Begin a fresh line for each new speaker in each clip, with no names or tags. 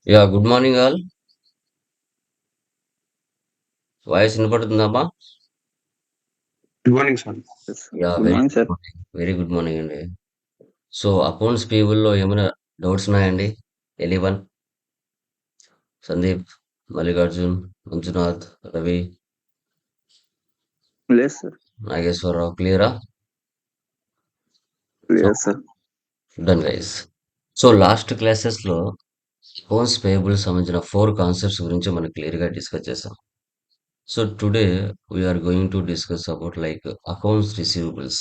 Good morning all. Voice వినపడుతుందమ్మా?
Good morning sir.
Yes. Good
very
morning,
good
sir.
Morning. Very good morning అండి. So accounts పేబుల్‌లో ఏమైనా doubts ఉన్నాయండి? Anyone? Sandeep, Mallikarjun, Manjunath, Ravi,
Yes, sir.
Nageswara Rao క్లియరా? So
Yes, sir.
Done guys. So last క్లాసెస్‌లో accounts payable సంబంధించిన 4 concepts గురించి మనం క్లియర్‌గా డిస్కస్ చేసాం. So today we are going to discuss about like accounts receivables.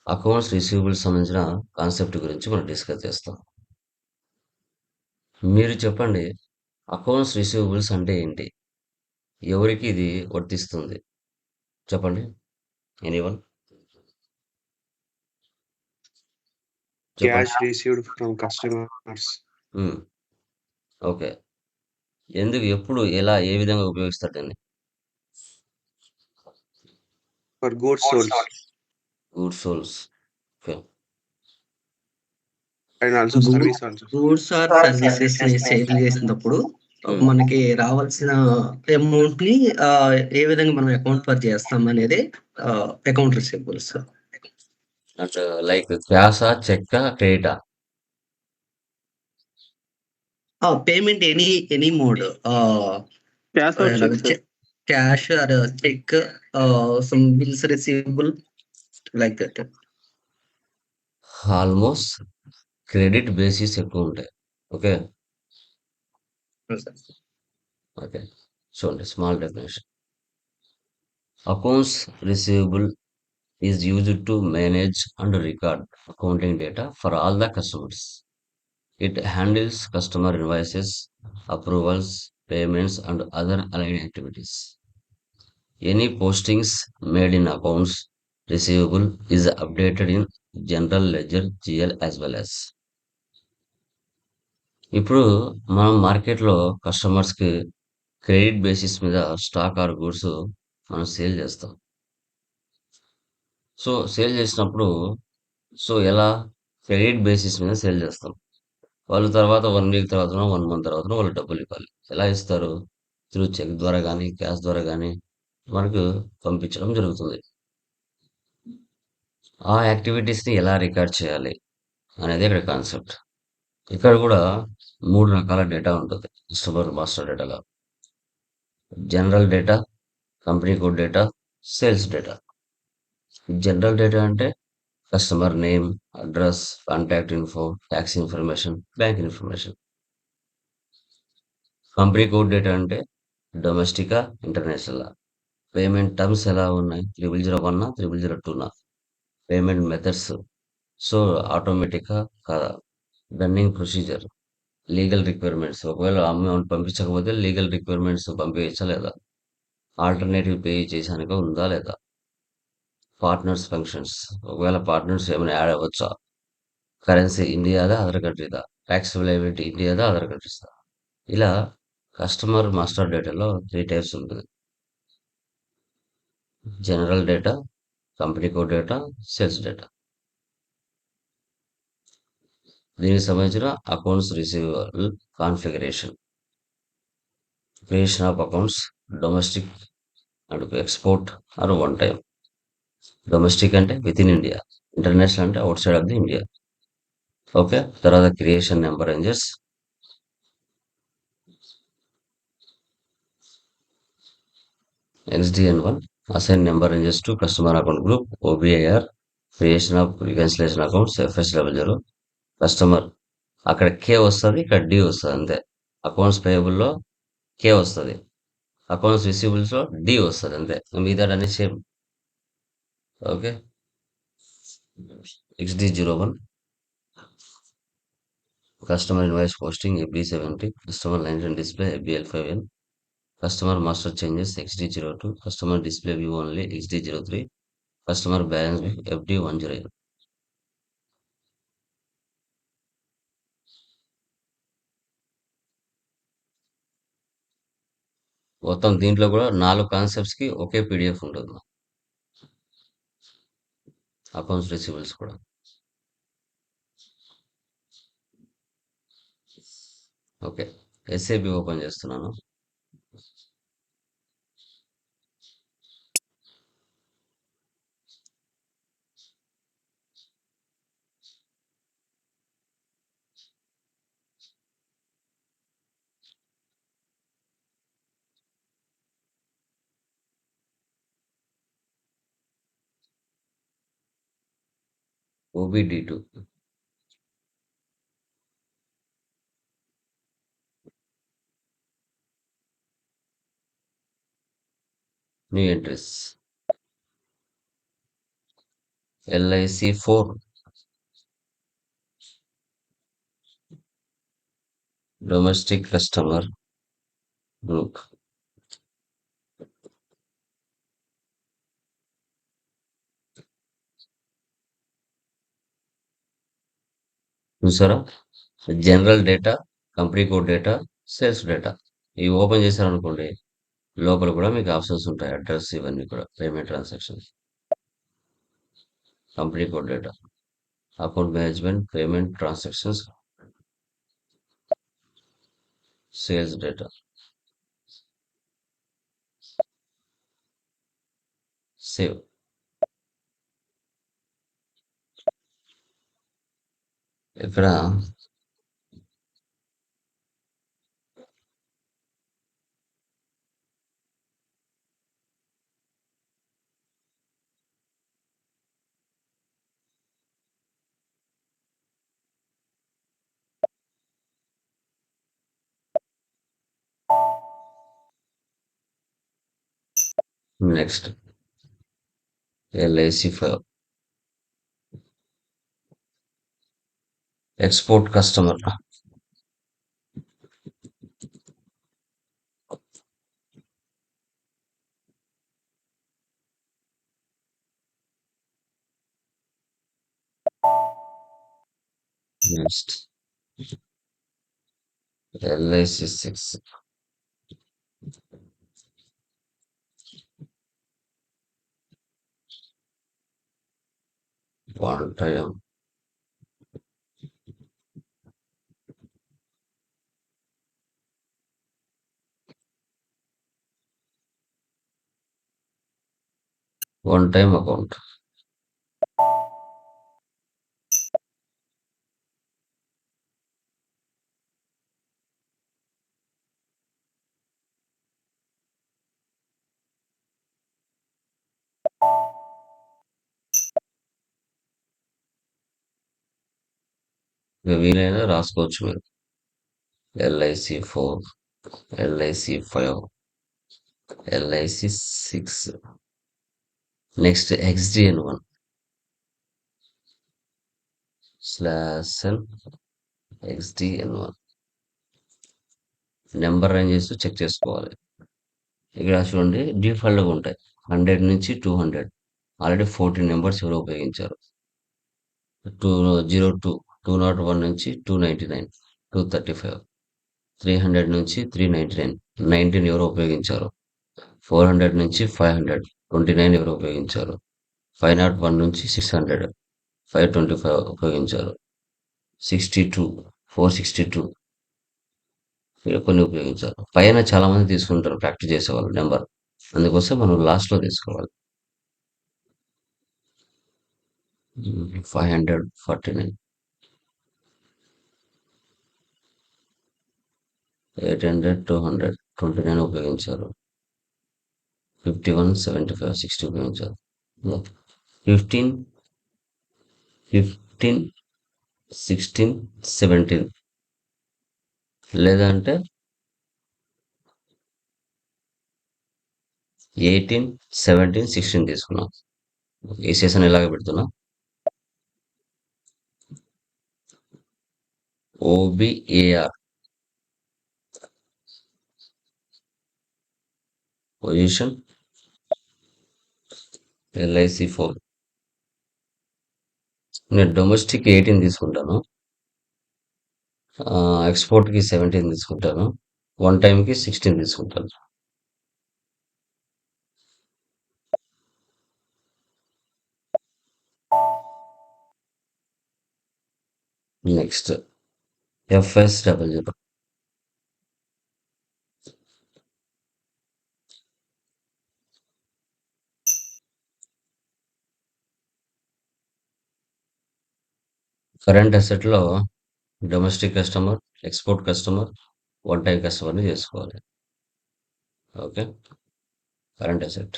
Accounts receivables సంబంధించిన కాన్సెప్ట్ గురించి మనం డిస్కస్ చేస్తాం. మీరు చెప్పండి. అకౌంట్స్ రిసీవబుల్స్ అంటే ఏంటి? ఎవరికి ఇది వర్తిస్తుంది? చెప్పండి. ఎనీవన్? చెప్పండి.
Cash received from customers
hmm. Okay. ఎందుకు, ఎప్పుడు, ఎలా, ఏ విధంగా ఉపయోగిస్తారు దీన్ని?
For goods sales
goods sales. Okay.
And also service also.
Goods or services ని సేల్ చేసినప్పుడు
హ్మ్.
మనకి రావాల్సిన అమౌంట్ ని ఏ విధంగా మనం అకౌంట్ పర్ చేస్తాం అనేది అకౌంట్ రిసీవబుల్స్.
అంటే లైక్ క్యాషా, చెక్కా, క్రెడిటా?
Payment any mode,
Cash or check, sir?
Cash or cheque, some bills receivable like that.
Almost credit basis ఎక్కువ ఉంటాయి. ఓకే. ఓకే. చూడండి, small definition. Accounts receivable is used to manage and record accounting data for all the customers. It handles customer invoices, approvals, payments, and other aligned activities. Any postings made in accounts receivable is updated in general ledger GL as well as. ఇప్పుడు మనం మార్కెట్లో కస్టమర్స్కి credit basis మీద stock or goods మనం sale చేస్తాం. So sale చేసినప్పుడు ఎలా credit basis మీద సేల్ చేస్తాం. వాళ్ళు తర్వాత 1 వీక్ తర్వాతనో, 1 మంత్ తర్వాతనో వాళ్ళు డబ్బులివ్వాలి. ఎలా ఇస్తారు? త్రూ చెక్ ద్వారా గానీ, క్యాష్ ద్వారా గానీ మనకు పంపించడం జరుగుతుంది. ఆ యాక్టివిటీస్‌ని ఎలా రికార్డ్ చేయాలి అనేది ఇక్కడ కాన్సెప్ట్. ఇక్కడ గూడా 3 రకాల డేటా ఉంటది కస్టమర్ మాస్టర్ డేటాలో. General data, company code data, sales data. General data అంటే customer name, address, contact info, tax information, bank information. Company code data అంటే డొమెస్టికా, ఇంటర్నేషనలా? పేమెంట్ టర్మ్స్ ఎలా ఉన్నాయి? 0001 0002 పేమెంట్ మెథడ్స్. సో ఆటోమేటిక్గా కాదా? Running procedure, legal requirements. ఒకవేళ అమౌంట్ పంపించకపోతే లీగల్ రిక్వైర్మెంట్స్ పంపించచ్చా లేదా? ఆల్టర్నేటివ్ పే చేసానిక ఉందా లేదా? పార్ట్నర్స్ ఫంక్షన్స్, ఒకవేళ పార్ట్నర్స్ ఏమైనా యాడ్ అవ్వచ్చా? కరెన్సీ ఇండియాదా, అదర్ కంట్రీదా? ట్యాక్స్ లయబిలిటీ ఇండియాదా, అదర్ కంట్రీస్దా? ఇలా కస్టమర్ మాస్టర్ డేటాలో 3 టైప్స్ ఉంటుంది. General data, company code data, sales data. దీనికి సంబంధించిన accounts receivable configuration, creation of accounts, domestic and export or one time. Domestic అంటే విత్ ఇన్ ఇండియా, ఇంటర్నేషనల్ అంటే outside of the India. Okay. తర్వాత creation number ranges, XDN1, assign number ranges to customer account group, OBIR, creation of reconciliation accounts, FS00, customer. అక్కడ K వస్తుంది, ఇక్కడ D వస్తుంది అంతే. Accounts పేయబుల్లో K వస్తుంది, accounts రిసీవబుల్స్లో D వస్తుంది అంతే. మిగతా అన్ని same. Okay. XD01, customer invoice posting, FD70, customer lines and display, FBL5N, customer master changes, XD02, customer display view only, XD03, customer balance view, FD10. మొత్తం దీంట్లో కూడా 4 కాన్సెప్ట్స్కి ఒకే పీడిఎఫ్ ఉంటుంది. అకౌంట్స్ రిసీవబుల్స్ కూడా. ఓకే. ఎస్ఏబి ఓపెన్ చేస్తున్నాను. OBD2. New entries. LIC4. Domestic customer group. చూసారా? General data, company code data, sales data. ఇవి ఓపెన్ చేశారనుకోండి, లోపల కూడా మీకు ఆప్షన్స్ ఉంటాయి. అడ్రస్ ఇవన్నీ కూడా payment transactions, company code data, account management, payment transactions, sales data, save. ఇక్కడ next LIC5 export customer. Next LIC6 one time. One time account. ఇక వీలైనా రాసుకోవచ్చు మీరు. LIC4, LIC5, LIC6. Next XDN1 /N XDN1 number ranges check చేసుకోవాలి. ఇక్కడ చూడండి డిఫాల్ట్గా ఉంటాయి 100 నుంచి 200. ఆల్రెడీ 14 నెంబర్స్ ఎవరో ఉపయోగించారు. 202, 201 నుంచి 299, 235, 300 నుంచి 399, 19 ఎవరో ఉపయోగించారు. 400 నుంచి 500, 29 ఎవరో ఉపయోగించారు. 501 నుంచి 600, 525 ఉపయోగించారు. 62, 462 ఇలా కొన్ని ఉపయోగించారు. పైన చాలా మంది తీసుకుంటారు ప్రాక్టీస్ చేసేవాళ్ళు నెంబర్. అందుకోసం మనం లాస్ట్లో తీసుకోవాలి. 549, 800, 200, 29 ఉపయోగించారు. 51, 75, 60 ఉపయోగించారు. 15, 15, 16, 17 లేదంటే 18, 17, 16 తీసుకున్నాం. ఈ సెషన్ ఇలాగే పెడుతున్నా. OBAR position LIC4. నేను డొమెస్టిక్ 18 తీసుకుంటాను. ఎక్స్పోర్ట్కి 17 తీసుకుంటాను. వన్ టైంకి 16 తీసుకుంటాను. నెక్స్ట్ FS00 కరెంట్ అసెట్‌లో domestic customer, export customer, one time కస్టమర్‌ని చేసుకోవాలి. Okay. Current asset.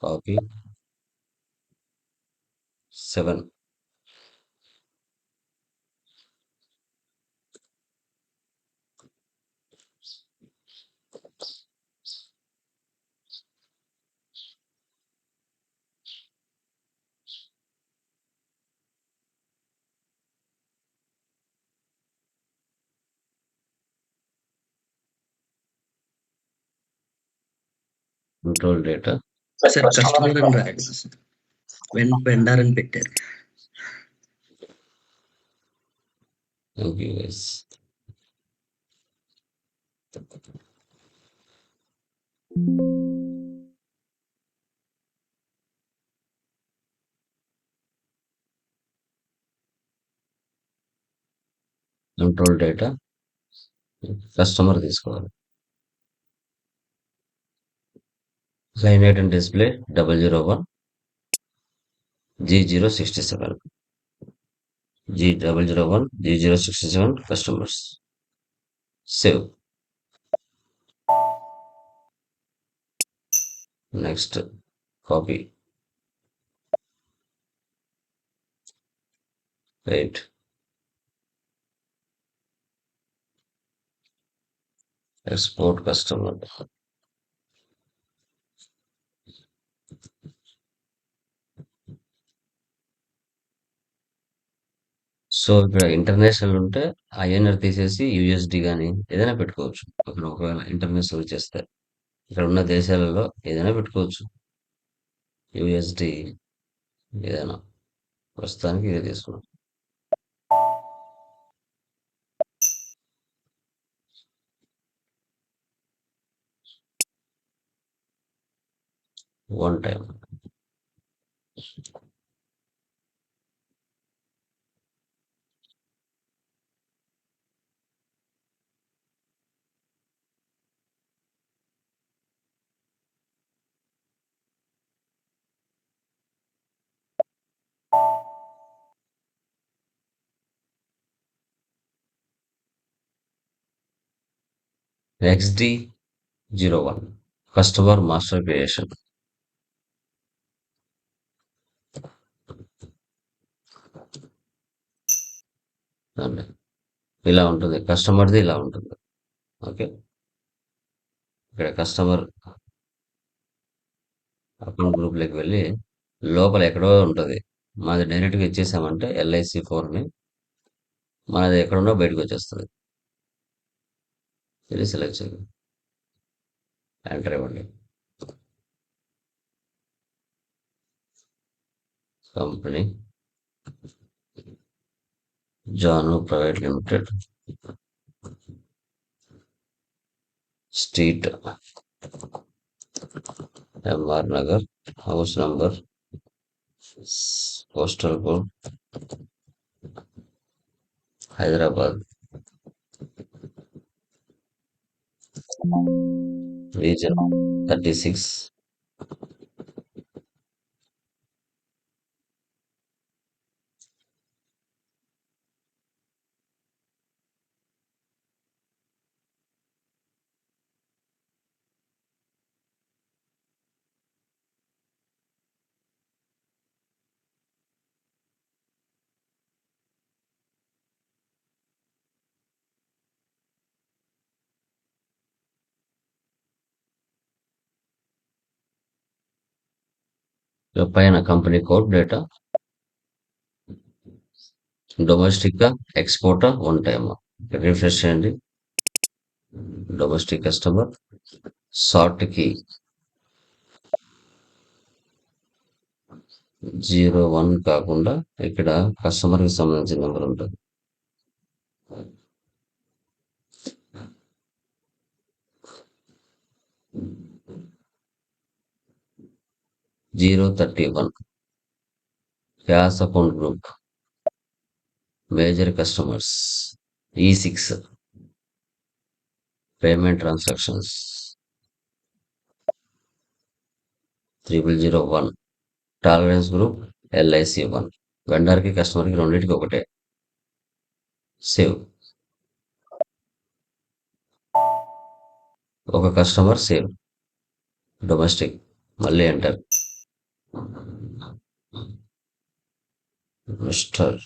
Copy 7. Control data.
Sir customer అని రాయండి సార్. వెండర్ అని పెట్టారు.
Thank you guys. Control data customer తీసుకోవాలి. Line item display 001 G067 G001 G067 customers. Save. Next, copy. Right. Export customer. So ఇక్కడ international ఉంటే INR తీసేసి USD గాని ఏదైనా పెట్టుకోవచ్చు. అక్కడ ఒకవేళ ఇంటర్నేషనల్ చేస్తే ఇక్కడ ఉన్న దేశాలలో ఏదైనా పెట్టుకోవచ్చు. యూఎస్డి ఏదైనా ప్రస్తుతానికి ఇది తీసుకున్నాం. One time. XD01 customer master creation. అండి ఇలా ఉంటుంది. కస్టమర్ది ఇలా ఉంటుంది. ఓకే. ఇక్కడ కస్టమర్ అకౌంట్ గ్రూప్లోకి వెళ్ళి లోపల ఎక్కడో ఉంటుంది. మాది డైరెక్ట్గా ఇచ్చేసామంటే LIC4ని మనది ఎక్కడున్నా బయటకు వచ్చేస్తుంది. ఇది సెలెక్ట్ చేయండి. ఎంటర్ ఇవ్వండి. Company Janu private limited, street MR Nagar, house number, postal code Hyderabad, region 36, పైన company code data, domestic export one time. Refresh చేయండి. డొమెస్టిక్ కస్టమర్, సార్ట్ కి 01 కాకుండా ఇక్కడ కస్టమర్ కి సంబంధించిన నెంబర్ ఉంటుంది. 031 cash account group, major customers, E6 payment transactions, 0001 tolerance group LIC1. వెండర్కి కస్టమర్కి రెండింటికి ఒకటే. సేవ్. ఒక కస్టమర్ సేవ్. డొమెస్టిక్. మళ్ళీ enter. Mister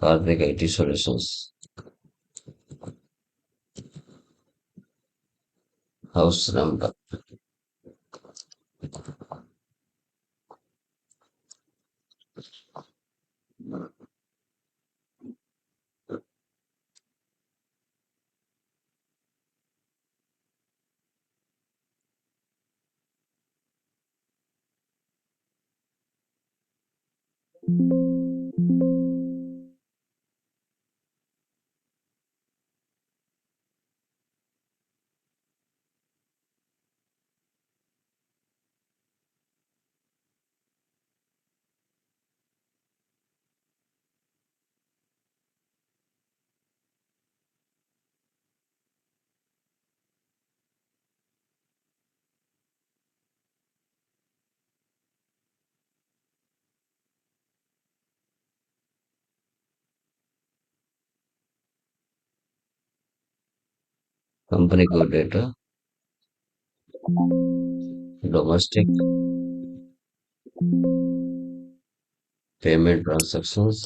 Karthik IT solutions. House number. Company code date. Domestic. Payment transactions.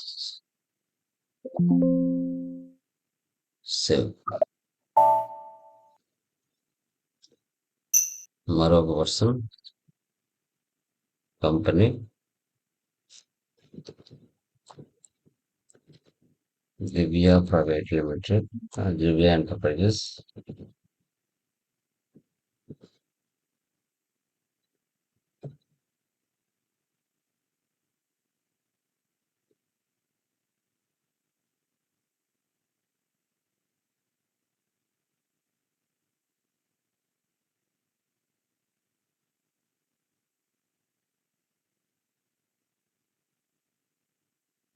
Save. మరొక పర్సన్. కంపెనీ. దివ్య private limited. దివ్య enterprises.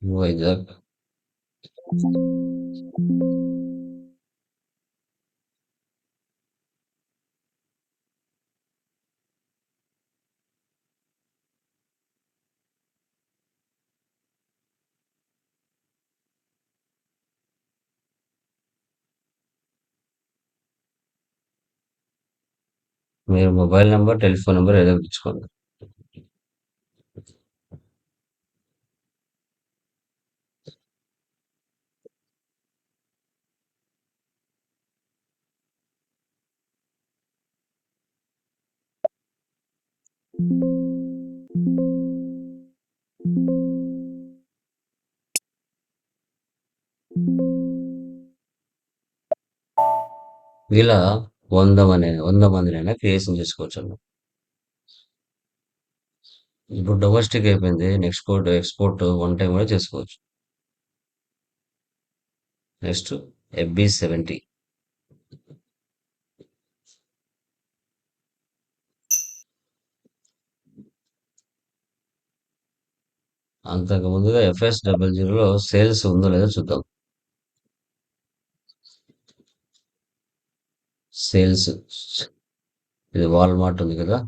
Vizag. మీరు mobile number, telephone number ఏదో ఒకటి ఇచ్చుకోండి. ఇలా 100 మందినైనా క్రియేషన్ చేసుకోవచ్చండి. ఇప్పుడు డొమెస్టిక్ అయిపోయింది. ఎక్స్పోర్ట్ వన్ టైం కూడా చేసుకోవచ్చు. Next FB70. అంతకు ముందుగా FS00లో సేల్స్ ఉందో లేదో చూద్దాం. సేల్స్. ఇది వాల్మార్ట్ ఉంది కదా,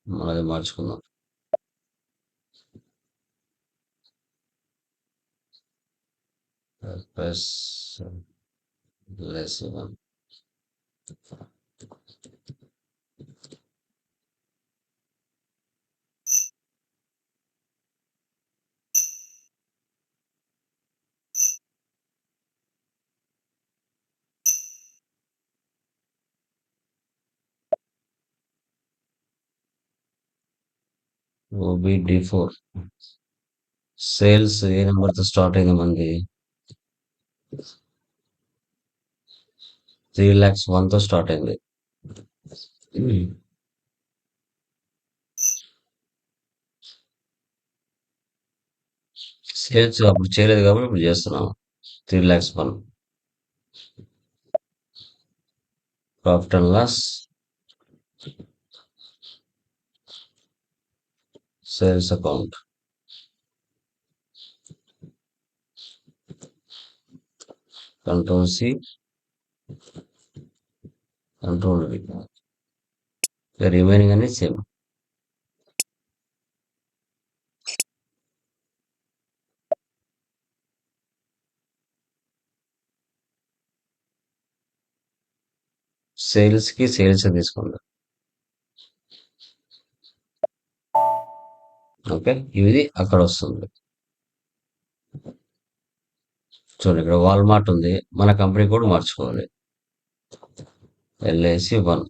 మనది మార్చుకుందాం. FS-1. OBD4. సేల్స్ ఏ నెంబర్తో స్టార్ట్ అయింది మంది? 3,01,000తో స్టార్ట్ అయింది. సేల్స్ అప్పుడు చేయలేదు కాబట్టి ఇప్పుడు చేస్తున్నాం. 3,01,000. Profit and loss. Sales account. Ctrl+C, Ctrl+V. Remaining అనేది సేమ్. సేల్స్‌కి సేల్స్ తీసుకోండి. ఓకే. ఇది అక్కడొస్తుంది. చూడండి ఇక్కడ వాల్మార్ట్ ఉంది. మన కంపెనీ కోడ్ మార్చుకోవాలి. LIC 1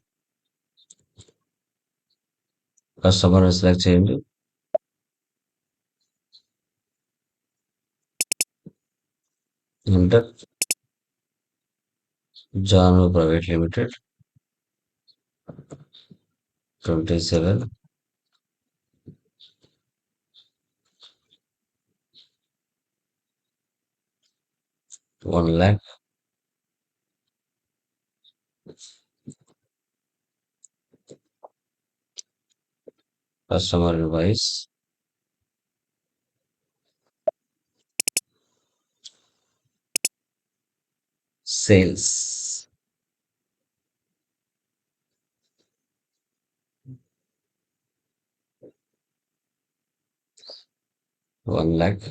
కస్టమర్‌ని సెలెక్ట్ చేయండి. Enter Janu private limited 27 1 lakh customer invoice sales 1 lakh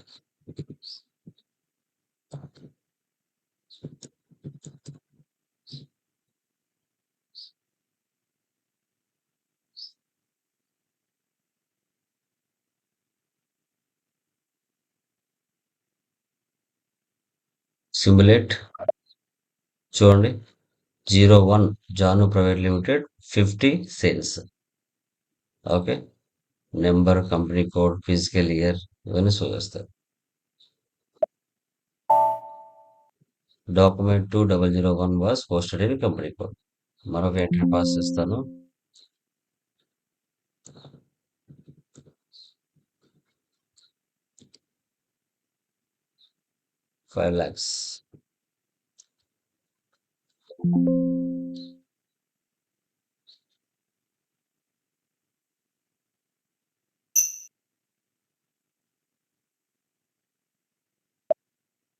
simulate చూడండి 01 Janu private limited 50 sales. Okay. Number, company code, physical year ఇవన్నీ షో చేస్తారు. Document 2001 was posted in company code. మరొక ఎంట్రీ పాస్ చేస్తాను. $5 lakhs.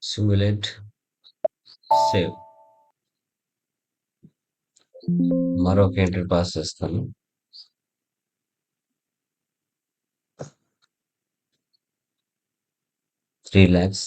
Simulate, save. మరొక entry pass చేస్తాను. $3 lakhs.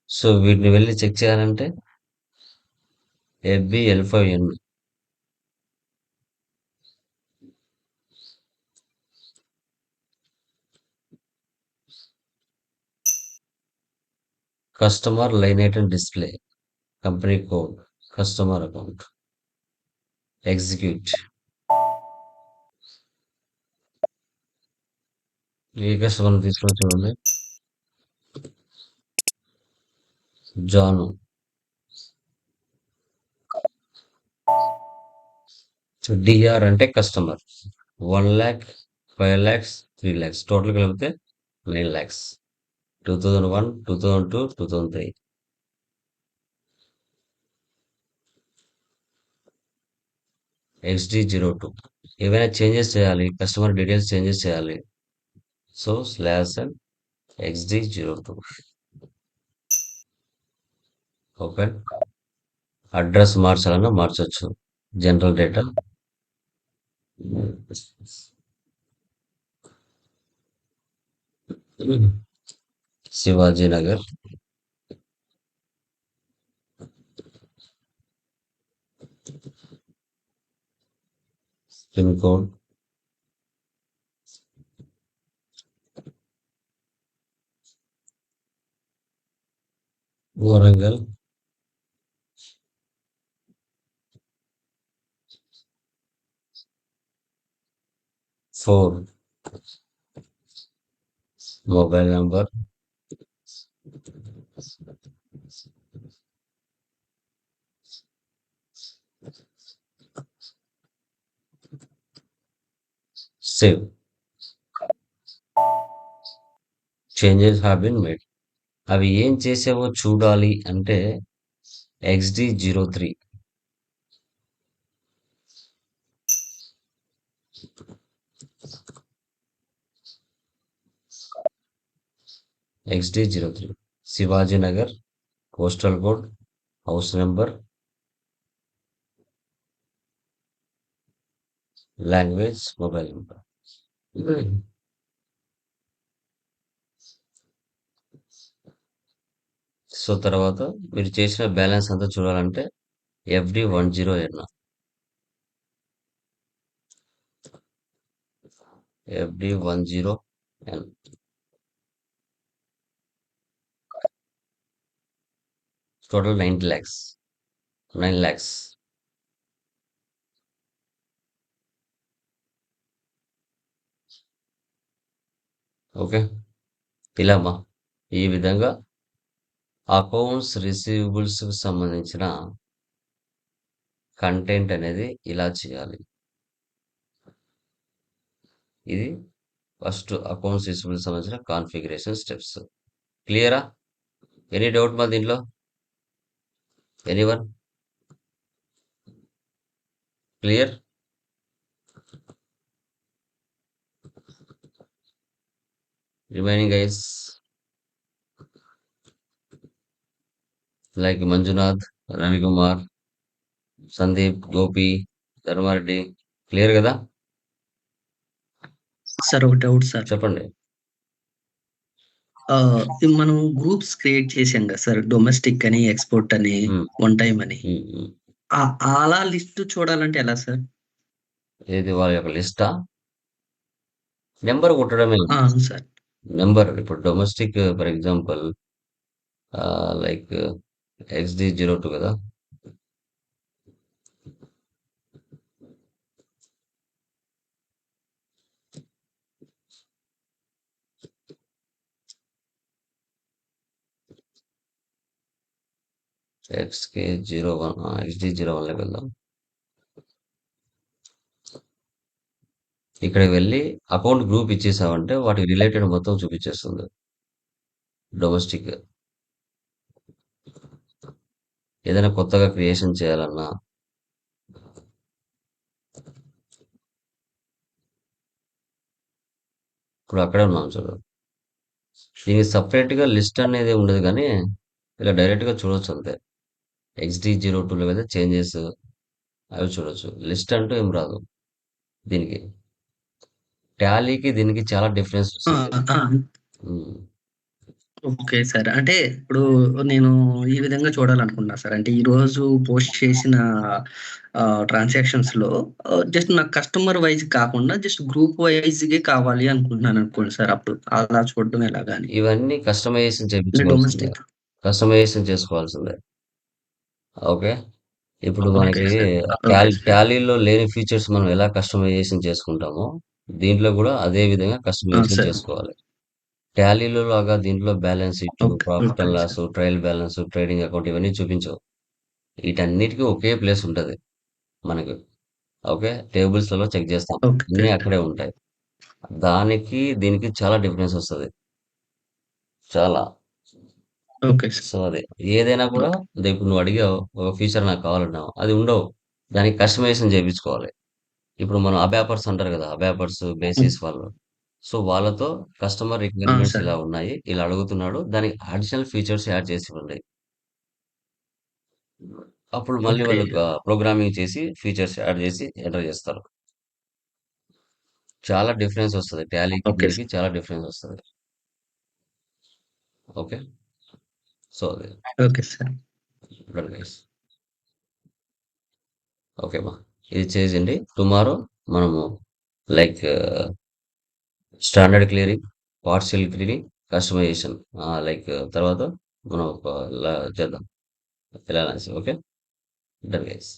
So వీటిని వెళ్ళి check చేయాలంటే FBL5N customer line item display, company code, customer account, execute. ఏ కస్టమర్ తీసుకొని చూడండి. జాను. డిఆర్ అంటే customer. 1 lakh, 5 lakhs, 3 lakhs. Total కలిపితే 9 lakhs. 2001, 2002, 2003. XD02. ఏవైనా చేంజెస్ చేయాలి, కస్టమర్ డీటెయిల్స్ చేంజెస్ చేయాలి. So /n XD02. Okay. Address మార్చాలన్నా మార్చొచ్చు. General data Shivaji Nagar, pin code Warangal, four mobile number, save. Changes have been made. అవి ఏం చేసావో చూడాలి అంటే XD03. XD03 Shivaji Nagar, postal code, house number, language, mobile number. So తర్వాత మీరు చేసిన బ్యాలెన్స్ అంతా చూడాలంటే FD 10 FD 10N total 90 lakhs 9 lakhs. Okay, ఇలామా ఈ విధంగా అకౌంట్స్ రిసీవబుల్స్ కి సంబంధించిన కంటెంట్ అనేది ఇలా చేయాలి. ఇది ఫస్ట్ అకౌంట్స్ రిసీవబుల్స్ సంబంధించిన కాన్ఫిగరేషన్ స్టెప్స్. క్లియరా? ఎనీ డౌట్ మా దీంట్లో? Anyone clear? Remaining guys like Manjunath, Ravikumar, Sandeep, Gopi, Dharmareddy, clear కదా?
సార్ ఒక డౌట్ సార్.
చెప్పండి.
మనం గ్రూప్స్ క్రియేట్ చేసాం కదా సార్, డొమెస్టిక్ అని, ఎక్స్పోర్ట్ అని, వన్ టైం అని. అలా లిస్ట్ చూడాలంటే ఎలా సార్?
ఏది వాళ్ళ యొక్క లిస్టా? నెంబర్ కొట్టడమే.
అవును సార్.
నెంబర్ ఇప్పుడు domestic for example like XD02 కదా. XK01 XD01 లోకి వెళ్దాం. ఇక్కడికి వెళ్ళి అకౌంట్ గ్రూప్ ఇచ్చేసామంటే వాటికి రిలేటెడ్ మొత్తం చూపించేస్తుంది. డొమెస్టిక్ ఏదైనా కొత్తగా క్రియేషన్ చేయాలన్నా ఇప్పుడు అక్కడే ఉన్నాం చూడు. దీనికి సపరేట్గా లిస్ట్ అనేది ఉండదు కానీ ఇలా డైరెక్ట్గా చూడొచ్చు అంతే. XD02లో అయితే చేంజెస్ అవి చూడొచ్చు. లిస్ట్ అంటూ ఏం రాదు దీనికి. టాలీకి దీనికి చాలా డిఫరెన్స్ వస్తుంది.
Okay sir. అంటే ఇప్పుడు నేను ఈ విధంగా చూడాలనుకున్నా సార్. అంటే ఈ రోజు పోస్ట్ చేసిన ట్రాన్సాక్షన్స్‌లో జస్ట్ నాకు కస్టమర్ వైస్ కాకుండా జస్ట్ గ్రూప్ వైస్‌గే కావాలి అనుకుంటున్నాను అనుకోండి సార్. అప్పుడు అలా చూడడం ఎలాగా అని.
ఇవన్నీ కస్టమైజేషన్
అంటే
చేయించుకోవాల్సిందే.
డొమెస్టిక్.
కస్టమైజేషన్ చేసుకోవాల్సిందే. ఓకే. ఇప్పుడు
ఓకే
మనకి
సార్. Okay sir.
టాలీలో లేని ఫీచర్స్ మనం ఎలా కస్టమైజేషన్ చేసుకుంటామో దీంట్లో కూడా అదే విధంగా కస్టమైజేషన్
సార్.
చేసుకోవాలి. టాలీలో లాగా దీంట్లో balance sheet,
okay.
Profit
okay
and
sir.
Loss, trial balance, trading account ఇవన్నీ చూపించవు. వీటన్నిటికీ ఒకే ప్లేస్ ఉంటది మనకు. ఓకే. టేబుల్స్‌లలో చెక్ చేస్తాం.
ఓకే
అన్నీ
సార్.
అక్కడే ఉంటాయి. దానికి దీనికి చాలా డిఫరెన్స్ వస్తది. చాలా.
Okay sir.
సో అదే. ఏదైనా కూడా
ఓకే.
ఇప్పుడు నువ్వు అడిగావు ఒక ఫీచర్ నాకు కావాలన్నావు. అది ఉండవు. దానికి కస్టమైజేషన్ చేపించుకోవాలి. ఇప్పుడు మనం అబాపర్స్ అంటారు కదా! అబాపర్స్, బేసిస్ వాళ్ళు. సో వాళ్ళతో కస్టమర్ రిక్వైర్మెంట్స్
సార్.
ఇలా ఉన్నాయి. ఇలా అడుగుతున్నాడు. దానికి అడిషనల్ ఫీచర్స్ యాడ్ చేసి ఇవ్వండి. అప్పుడు మళ్ళీ
ఓకే.
వాళ్ళు ప్రోగ్రామింగ్ చేసి ఫీచర్స్ యాడ్ చేసి ఎంటర్ చేస్తారు. చాలా డిఫరెన్స్ వస్తది. టాలీకి
ఓకే
దీనికి
సార్.
చాలా డిఫరెన్స్ వస్తది. ఓకే. సో అదే.
Okay sir.
Done guys. Okay మా. ఇది చేసేయండి. టుమారో మనము like standard clearing, partial clearing, customization like తర్వాత మనం చేద్దాం. ఎలా అనేసి. ఓకే. Done guys.